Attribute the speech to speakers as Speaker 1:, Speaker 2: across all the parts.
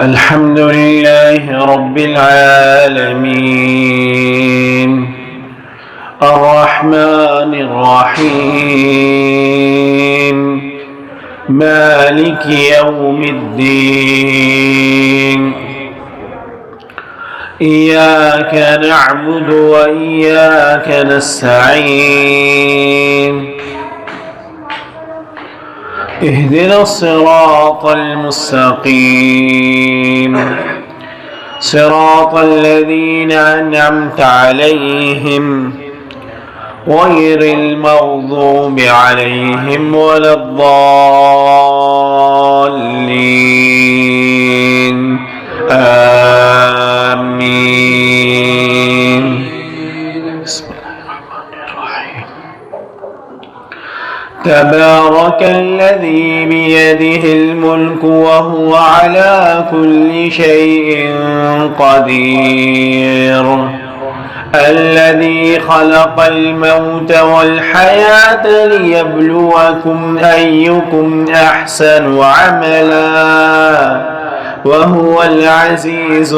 Speaker 1: الحمد لله رب العالمين الرحمن الرحيم مالك يوم الدين إياك نعبد وإياك نستعين اهدنا الصراط المستقيم صراط الذين أنعمت عليهم غير المغضوب عليهم ولا الضالين آمين. بسم الله الرحمن الرحيم. تبارك الذي بيده الملك وهو على كل شيء قدير الذي خلق الموت والحياة ليبلوكم أيكم أحسن عملا وهو العزيز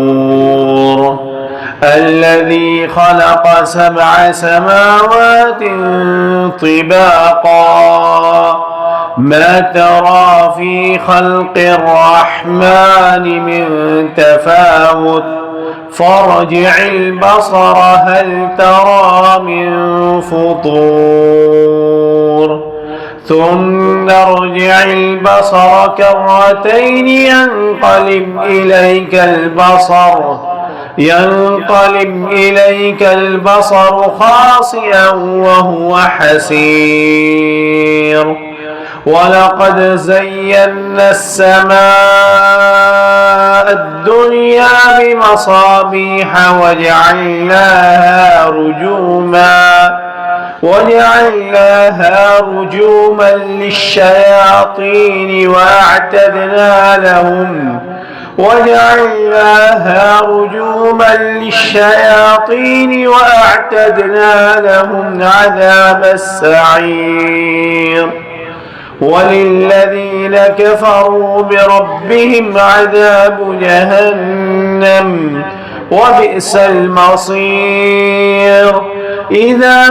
Speaker 1: الغفور الذي خلق 7 سماوات طباقا ما ترى في خلق الرحمن من تفاوت فارجع البصر هل ترى من فطور ثم ارجع البصر كرتين ينقلب إليك البصر خاسئا وهو حسير ولقد زينا السماء الدنيا بمصابيح وجعلناها رجوما للشياطين وأعتدنا لهم عذاب السعير وللذين كفروا بربهم عذاب جهنم وبئس المصير إذا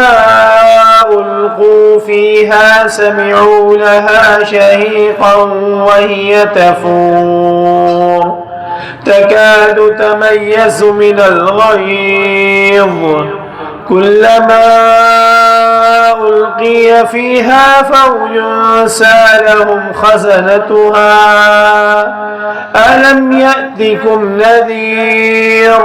Speaker 1: ألقوا فيها سمعوا لها شهيقا وهي تفور تكاد تميز من الغيظ كلما ألقي فيها فوج سألهم خزنتها ألم يأتكم نذير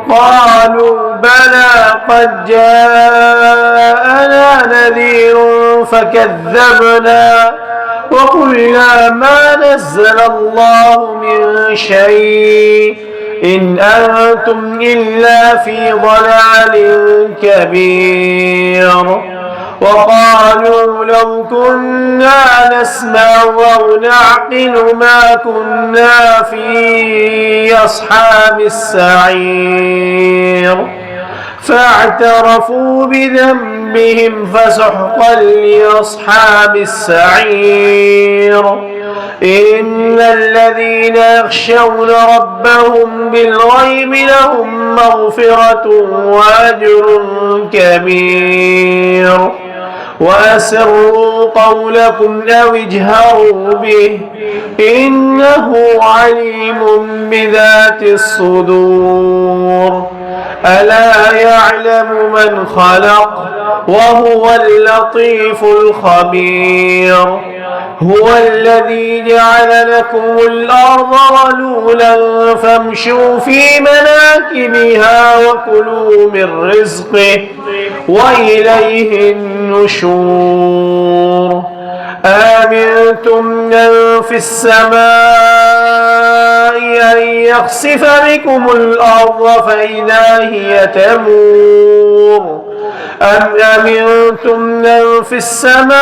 Speaker 1: قالوا بلى قد جاءنا نذير فكذبنا وقلنا ما نزل الله من شيء إن أنتم إلا في ضلال كبير وقالوا لو كنا نسمع أو نعقل ما كنا في أصحاب السعير فاعترفوا بذنبهم فسحقا لأصحاب السعير إن الذين يخشون ربهم بالغيب لهم مغفرة وأجر كبير وأسروا قولكم أو اجهروا به إنه عليم بذات الصدور ألا يعلم من خلق وهو اللطيف الخبير هو الذي جعل لكم الأرض ذلولا فامشوا في مناكبها وكلوا من رزقه وإليه النشور آمنتم من في السماء أن يخسف بكم الأرض فإذا هي تمور أم أمنتم من في السماء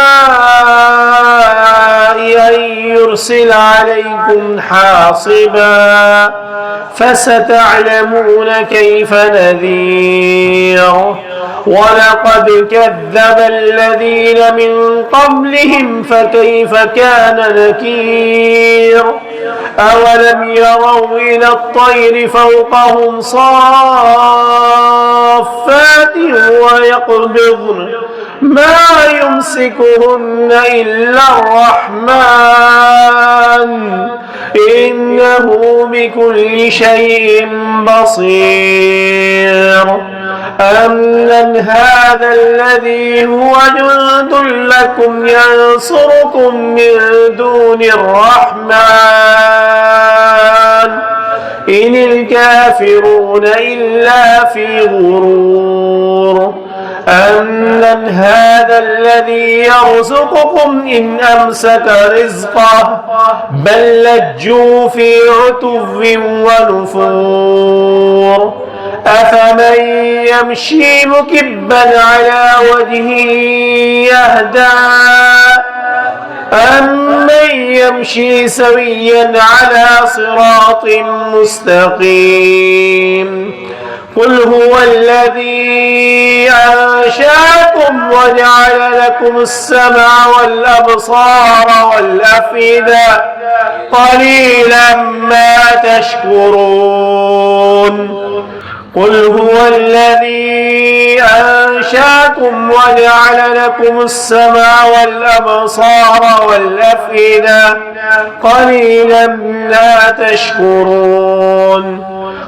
Speaker 1: أن يرسل عليكم حاصبا فستعلمون كيف نذير
Speaker 2: ولقد كذب الذين من قبلهم فكيف كان نكير أولم يروا إلى الطير فوقهم صافات ويقبضن ما يمسكهن إلا الرحمن إنه بكل شيء بصير أمن هذا الذي هو جند لكم ينصركم من دون الرحمن إن الكافرون إلا في غرور أمن هذا الذي يرزقكم إن أمسك رزقه بل لجوا في عتو ونفور أفمن يمشي مكبا على وجهه يهدى أمن يمشي سويا على صراط مستقيم قل هو الذي أنشأكم وجعل لكم السمع والأبصار والأفئدة قليلا ما تشكرون قل هو الذي أنشأكم وجعل لكم السمع والأبصار والأفئدة قليلا ما تشكرون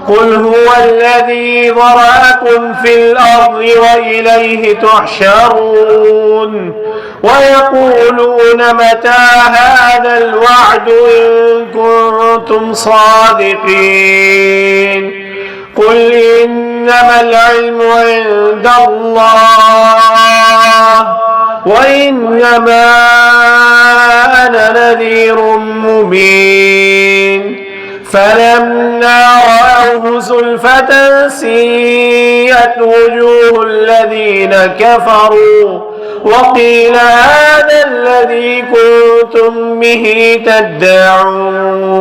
Speaker 2: قل هو الذي ذرأكم في الأرض وإليه تحشرون ويقولون متى هذا الوعد إن كنتم صادقين قل إنما العلم عند الله وإنما أنا نذير مبين فلما رأوه زلفة سيئت وجوه الذين كفروا وقيل هذا الذي كنتم به تدعون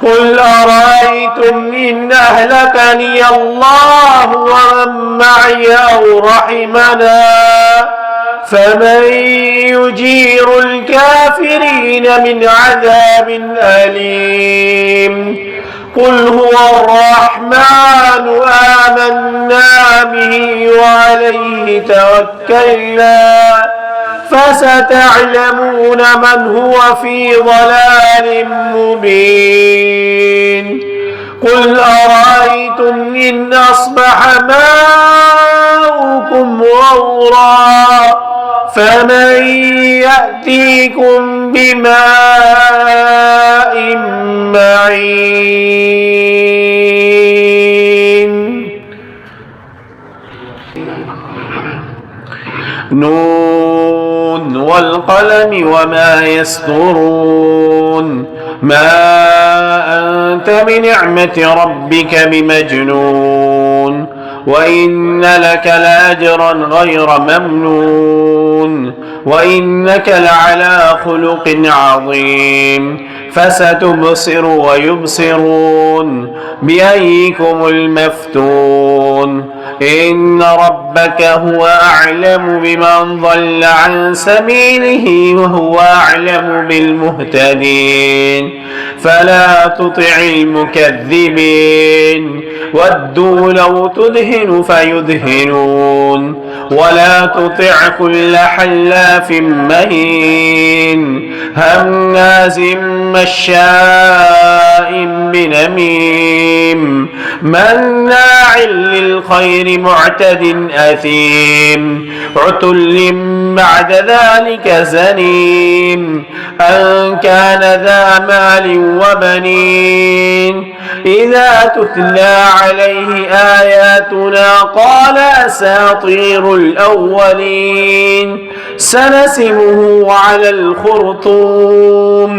Speaker 2: قل أرأيتم إن أهلكني الله ومن معي أو رحمنا فمن يجير الكافرين من عذاب أليم قل هو الرحمن آمنا به وعليه توكلنا فستعلمون من هو في ضلال مبين قل أرأيتم إن أصبح ماؤكم غورا فمن يأتيكم بماء معين نون والقلم وما يسطرون ما أنت بنعمة ربك بمجنون وإن لك لأجرا غير ممنون وإنك لعلى خلق عظيم فستبصر ويبصرون بأيكم المفتون إن ربك هو أعلم بمن ضل عن سبيله وهو أعلم بالمهتدين فلا تطع المكذبين ودوا لو تدهن فيدهنون ولا تطع كل حلاف مهين هماز مشاء بنميم مناع للخير معتد أثيم عتل بعد ذلك زنيم أن كان ذا مال وبنين إذا تتلى عليه آياتنا قال أساطير الأولين سنسمه على الخرطوم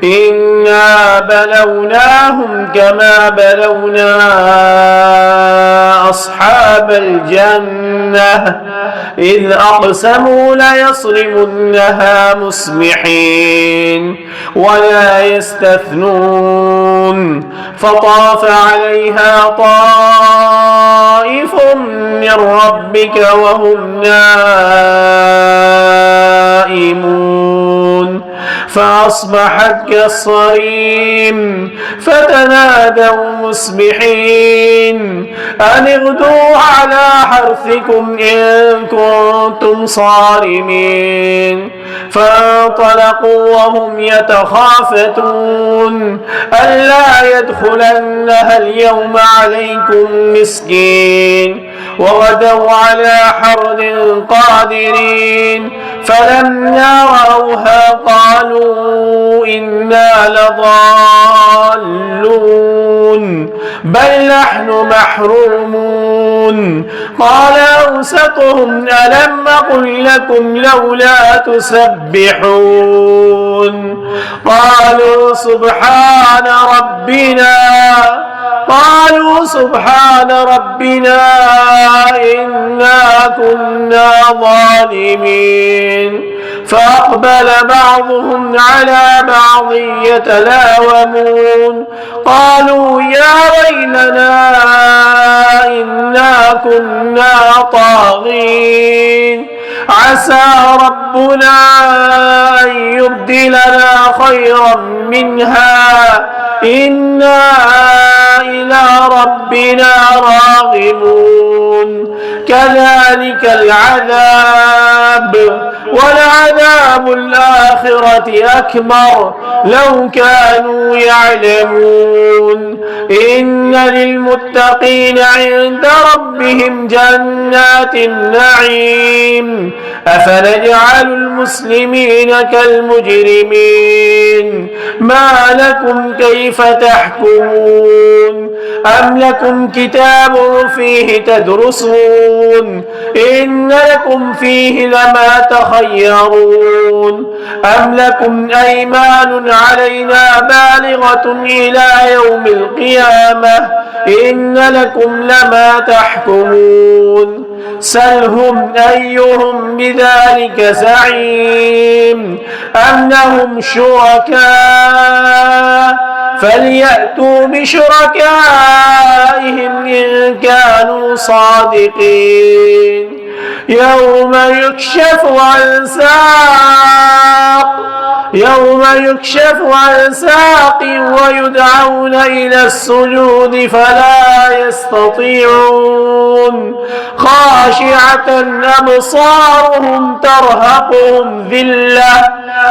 Speaker 2: إنا بلوناهم كما بلونا أصحاب الجنة إذ أقسموا ليصرمنها مصبحين ولا يستثنون فطاف عليها طائف طائف من ربك وهم نائمون فأصبحت كالصريم فتنادوا مصبحين أن اغدوا على حرثكم إن كنتم صارمين فانطلقوا وهم يتخافتون ألا يدخلنها اليوم عليكم مسكين وغدوا على حرد قادرين فلما رأوها قالوا إنا لضالون بل نحن محرومون قال أوسطهم ألم أقل لكم لولا تسبحون قالوا سبحان ربنا إنا كنا ظالمين فأقبل بعضهم على بعض يتلاومون قالوا يا ويلنا إنا كنا طاغين عسى ربنا أن يبدلنا خيرا منها إنا إلى ربنا راغبون كذلك العذاب ولعذاب الآخرة أكبر لو كانوا يعلمون إن للمتقين عند ربهم جنات النعيم أفنجعل المسلمين كالمجرمين ما لكم كيف تحكمون أم لكم كتاب فيه تدرسون إن لكم فيه لما تخيرون أم لكم أيمان علينا بالغة إلى يوم القيامة إن لكم لما تحكمون سلهم أيهم بذلك زعيم أم لهم شركاء فليأتوا بشركائهم إن كانوا صادقين يوم يكشف عن ساق ويدعون إلى السجود فلا يستطيعون خاشعة أبصارهم ترهقهم ذلة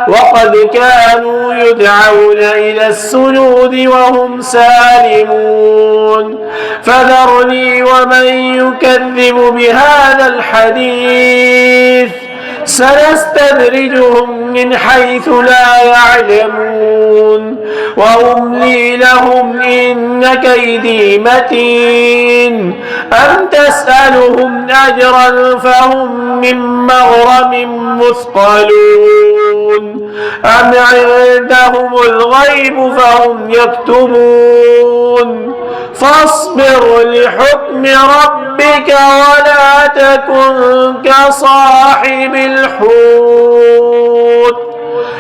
Speaker 2: وقد كانوا يدعون إلى السجود وهم سالمون فذرني ومن يكذب بهذا الحديث سنستدرجهم من حيث لا يعلمون وأملي لهم إن كيدي متين أم تسألهم أجرا فهم من مغرم مثقلون أم عندهم الغيب فهم يكتبون فاصبر لحكم ربك ولا تكن كصاحب الحوت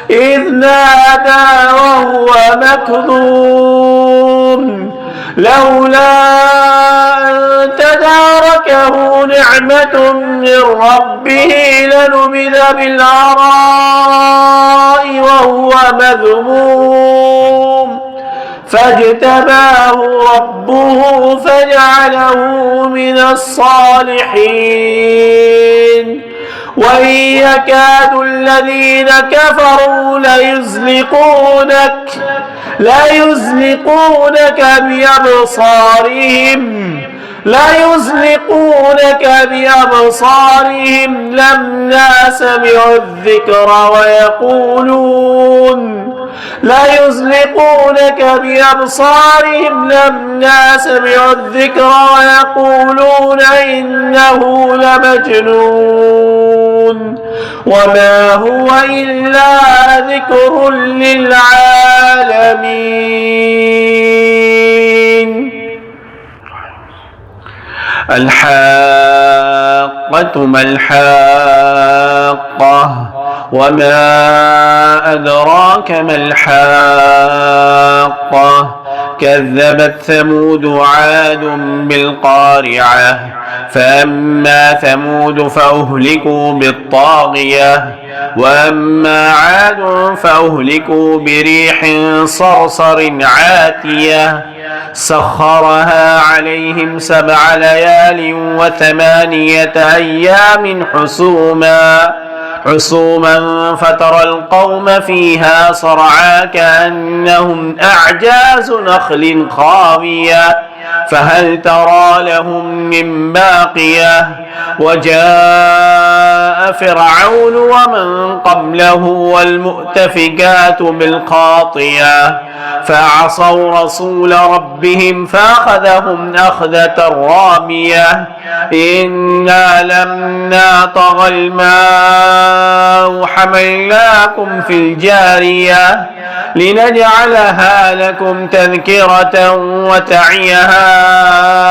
Speaker 2: إذ نادى وهو مكظوم لولا أن تداركه نعمة من ربه لنبذ بالعراء وهو مذموم فاجتباه ربه فجعله من الصالحين وإن يكاد الذين كفروا ليزلقونك بأبصارهم لما سمعوا الذكر ويقولون إنه لمجنون وما هو إلا ذكر للعالمين. الحاقة ما الحاقة وما أدراك ما الحاقة كذبت ثمود وعاد بالقارعة فأما ثمود فأهلكوا بالطاغية وأما عاد فأهلكوا بريح صرصر عاتية سخرها عليهم 7 ليال و8 أيام حسوما فترى القوم فيها صرعى كأنهم أعجاز نخل خاوية فهل ترى لهم من باقية وجاء فرعون ومن قبله والمؤتفكات بالخاطية فعصوا رسول ربهم فأخذهم أخذة رابية إنا لما طغى الماء حملناكم في الجارية لنجعلها لكم تذكرة وتعيها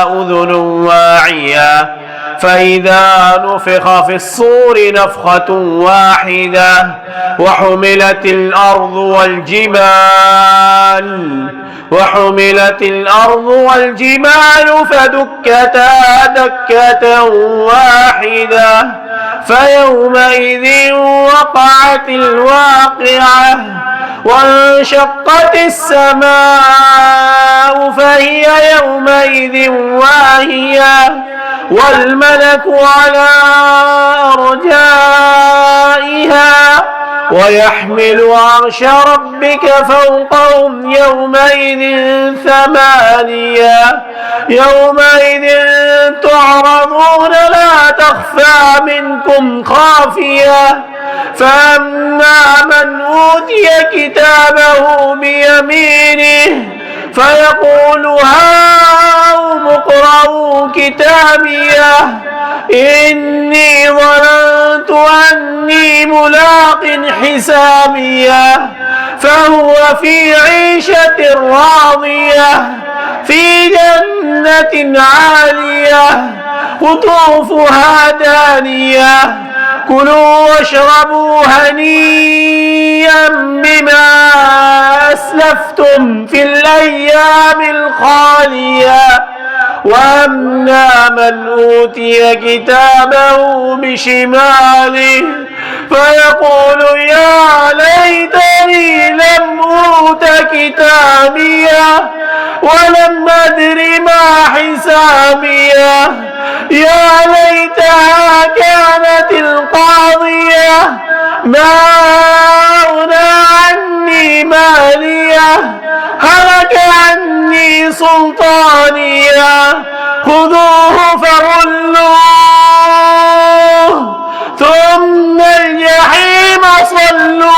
Speaker 2: أذن واعية فإذا نفخ في الصور نفخة واحدة وحملت الأرض والجبال فدكتا دكة واحدة فيومئذ وقعت الواقعة وانشقت السماء فهي يومئذ واهية والملك على أرجائها ويحمل عرش ربك فوقهم يومئذ 8 يومئذ تعرضون لا تخفى منكم خافية فأما من أوتي كتابه بيمينه فيقول هاؤم اقرءوا كتابيه إني ظننت أني ملاق حسابيه فهو في عيشة راضية في جنة عالية قطوفها دانية كلوا واشربوا هنيئا بما أسلفتم في الأيام الخالية وأما من أوتي كتابه بشماله فيقول يا ليتني لم أوت كتابيه ولم أدر ما حسابيه يا ليتها كانت القاضية ما أغنى عني ماليه هلك عني سلطانيه خذوه فغلوه ثم الجحيم صلوه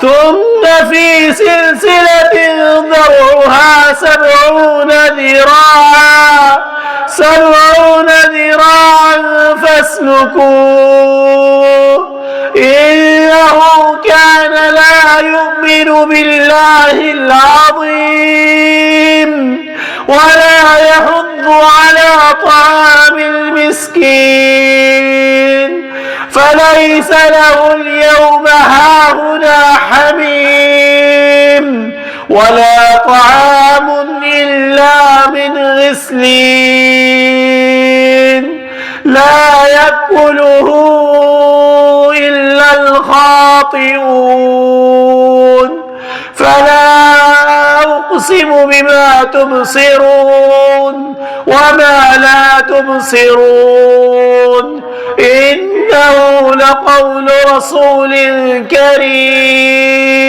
Speaker 2: ثم في سلسلة ذرعها 70 ذراعا فاسلكوه إنه كان لا يؤمن بالله العظيم ولا يحض على طعام المسكين فليس له اليوم هاهنا حميم ولا طعام إلا من غسلين لا يأكله إلا الخاطئون فلا أقسم بما تبصرون وما لا تبصرون إنه لقول رسول كريم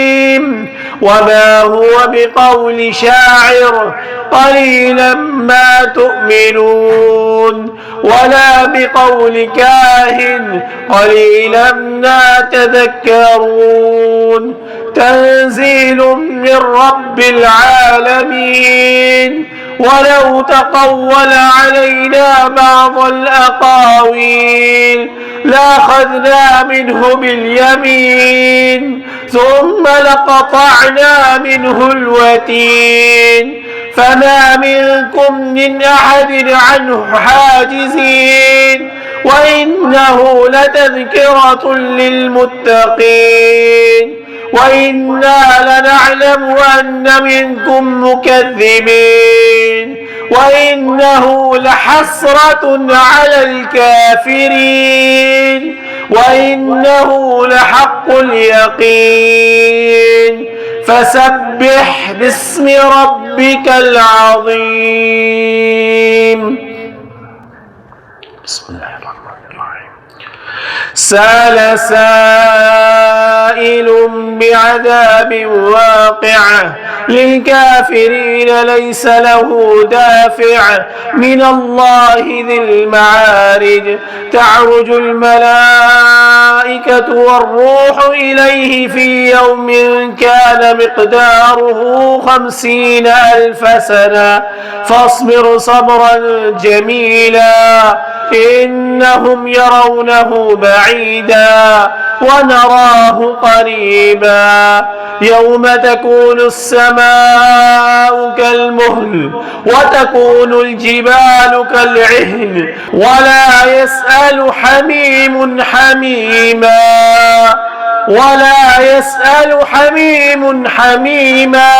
Speaker 2: وما هو بقول شاعر قليلا ما تؤمنون ولا بقول كاهن قليلا ما تذكرون تنزيل من رب العالمين ولو تقول علينا بعض الأقاويل لأخذنا منه باليمين ثم لقطعنا منه الوتين فما منكم من أحد عنه حاجزين وإنه لتذكرة للمتقين وإنا لنعلم أن منكم مكذبين وإنه لحسرة على الكافرين وإنه لحق اليقين فسبح باسم ربك العظيم. بسم الله الرحمن الرحيم. سأل سائل بعذاب واقع للكافرين ليس له دافع من الله ذي المعارج تعرج الملائكة والروح إليه في يوم كان مقداره 50,000 سنة فاصبر صبرا جميلا إنهم يرونه بعيدا ونراه قريبا يوم تكون السماء كالمهل وتكون الجبال كالعهن ولا يسأل حميم حميما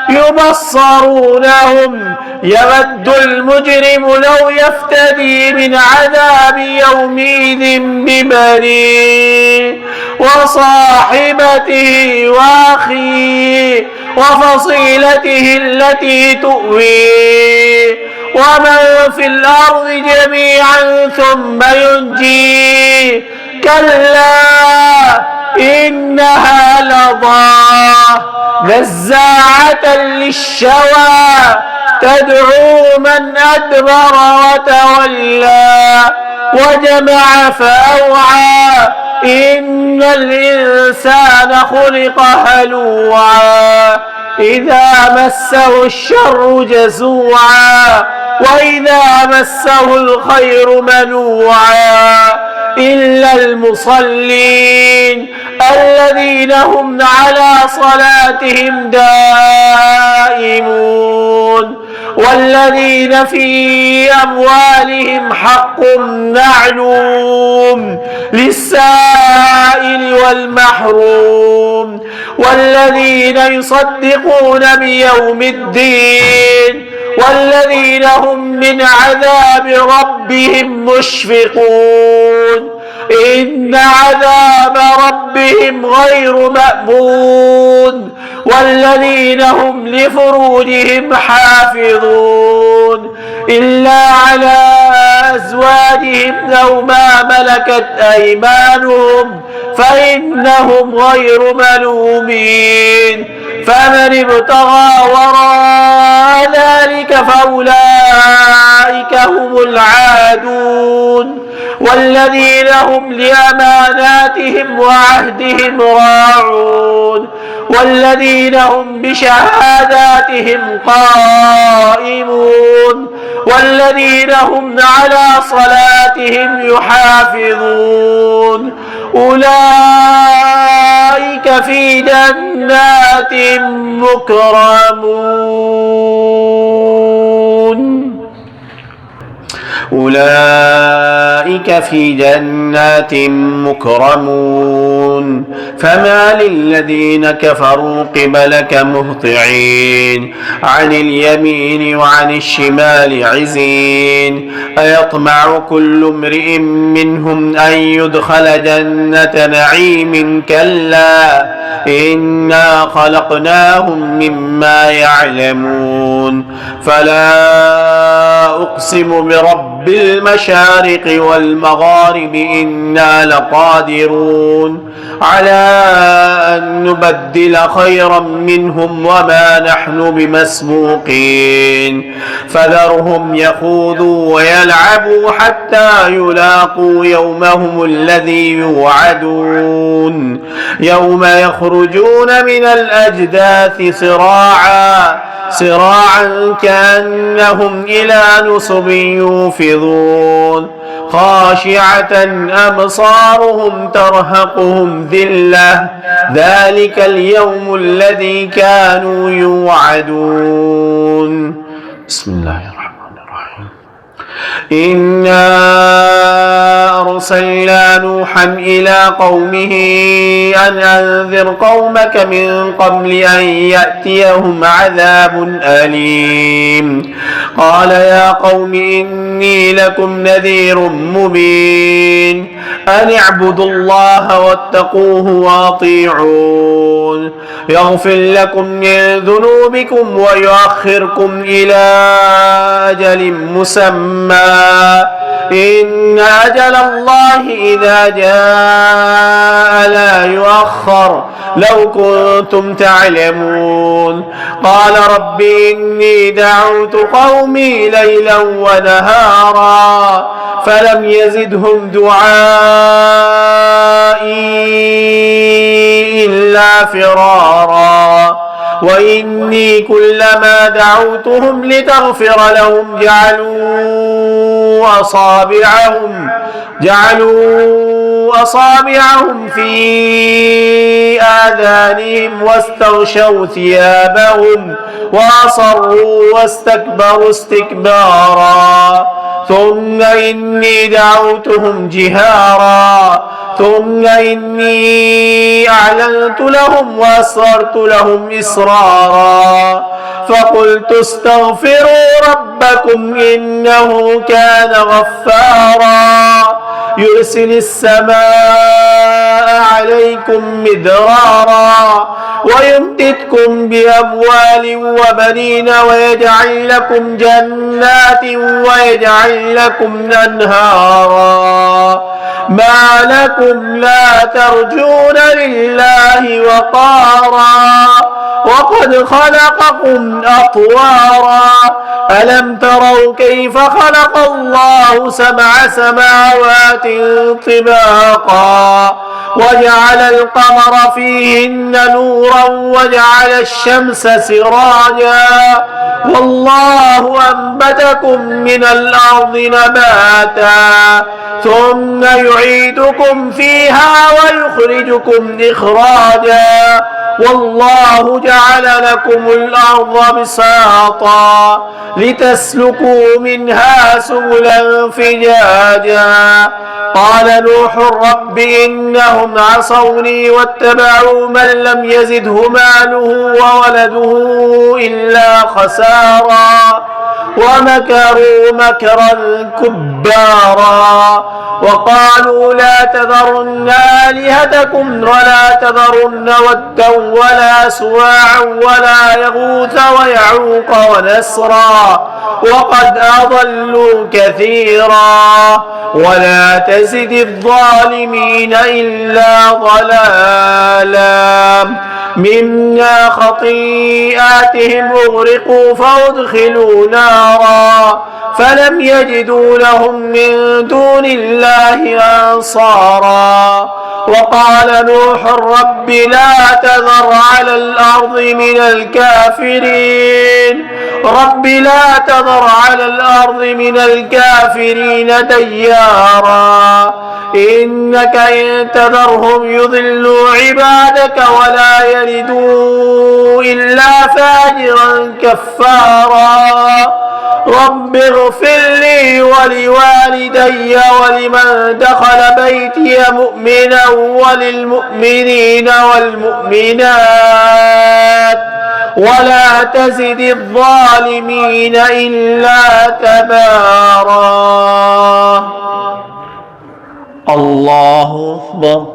Speaker 2: يبصرونهم يود المجرم لو يفتدي من عذاب يومئذ ببنيه وصاحبته وأخيه وفصيلته التي تؤويه ومن في الأرض جميعا ثم ينجيه كلا إنها لظى نزاعة للشوى تدعو من أدبر وتولى وجمع فأوعى إن الإنسان خلق هلوعا إذا مسه الشر جزوعا وإذا مسه الخير منوعا إلا المصلين الذين هم على صلاتهم دائمون والذين في أموالهم حق معلوم للسائل والمحروم والذين يصدقون بيوم الدين والذين هم من عذاب ربهم مشفقون إن عذاب ربهم غير مأمون والذين هم لفروجهم حافظون إلا على أزواجهم أو ما ملكت أيمانهم فإنهم غير ملومين فمن ابتغى وراء ذلك فأولئك هم العادون والذين هم لأماناتهم وعهدهم راعون والذين هم بشهاداتهم قائمون والذين هم على صلاتهم يحافظون أولئك في جنات مكرمون فما للذين كفروا قبلك مهطعين عن اليمين وعن الشمال عزين أيطمع كل امرئ منهم أن يدخل جنة نعيم كلا إنا خلقناهم مما يعلمون فلا أقسم برب المشارق والمغارب إنا لقادرون على أن نبدل خيرا منهم وما نحن بمسبوقين فذرهم يخوضوا ويلعبوا حتى يلاقوا يومهم الذي يوعدون يوم يخرجون من الأجداث صراعا كأنهم إلى نصب يوفضون خاشعة أبصارهم ترهقهم ذلة ذلك اليوم الذي كانوا يوعدون. بسم الله الرحمن الرحيم. إنا أرسلنا نوحا إلى قومه أن أنذر قومك من قبل أن يأتيهم عذاب أليم قال يا قوم إني لكم نذير مبين أن اعبدوا الله واتقوه وأطيعون يغفر لكم من ذنوبكم ويؤخركم إلى أجل مسمى إن أجل الله إذا جاء لا يؤخر لو كنتم تعلمون قال رب إني دعوت قومي ليلا ونهارا فلم يزدهم دعائي إلا فرارا وإني كلما دعوتهم لتغفر لهم جعلوا أصابعهم في آذانهم واستغشوا ثيابهم وأصروا واستكبروا استكبارا ثم إني دعوتهم جهارا ثم إني أعلنت لهم وأسررت لهم إسرارا فقلت استغفروا ربكم إنه كان غفارا يرسل السماء عليكم مدرارا ويمددكم بأموال وبنين ويجعل لكم جنات ويجعل لكم أنهارا ما لكم لا ترجون لله وقارا وقد خلقكم أطوارا ألم تروا كيف خلق الله 7 سماوات طباقا وجعل القمر فيهن نورا وجعل الشمس سراجا والله أنبتكم من الأرض نباتا ثم يعيدكم فيها ويخرجكم إخراجا والله جعل لكم الأرض بساطا لتسلكوا منها سبلا فجاجا قال نوح رب إنهم عصوني واتبعوا من لم يزده ماله وولده إلا خسارا ومكروا مكرا كبارا وقالوا لا تذرن آلهتكم ولا تذرن ودا ولا سواعا ولا يغوث ويعوق ونسرا وقد أضلوا كثيرا ولا تزد الظالمين إلا ضلالا مما خطيئاتهم أغرقوا فأدخلوا نارا فلم يجدوا لهم من دون الله أنصارا وقال نوح رب لا تذر على الأرض من الكافرين ديارا إنك إن تذرهم يضلوا عبادك ولا يلدوا إلا فاجرا كفارا رب اغفر لي ولوالدي ولمن دخل بيتي مؤمنا وللمؤمنين والمؤمنات ولا تزد الظالمين إلا تبارا الله أكبر.